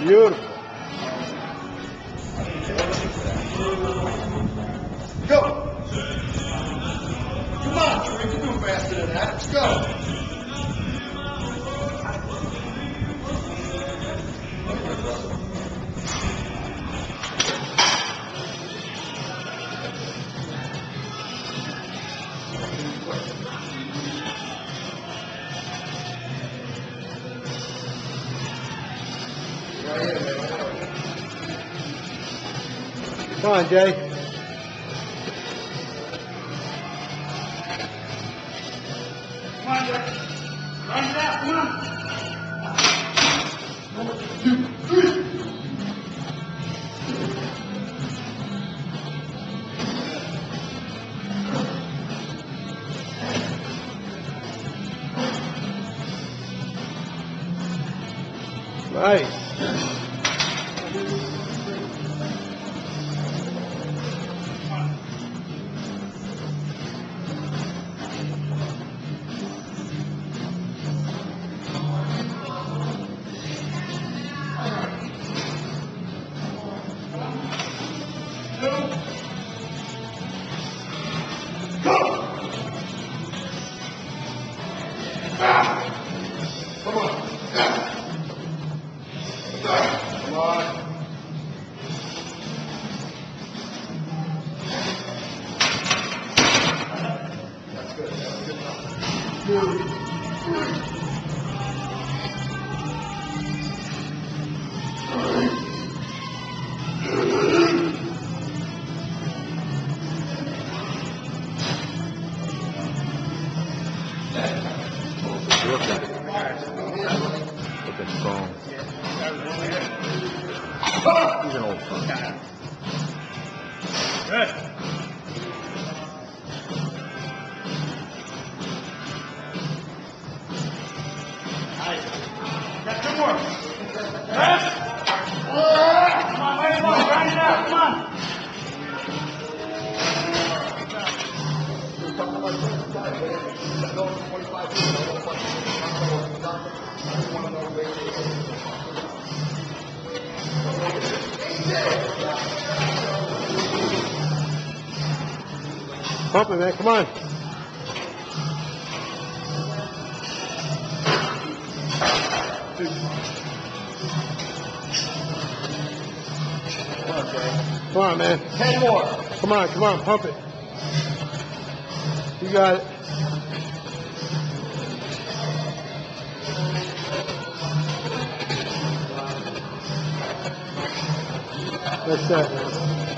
Beautiful. Go. Come on, Drew. You can do faster than that. Let's go. Come on, Jay. Come on, Jay. Run it out. Come on. Nice. Come on. Come on. That's good. That's good enough. 2, 3. Look at strong. He's an old son. Good. Nice. Got 2 more. Rest. Come on, way more. Grind it out. Come on. Pump it, man. Come on. Come on, man. 10 more. Come on, pump it. You got it. That's that.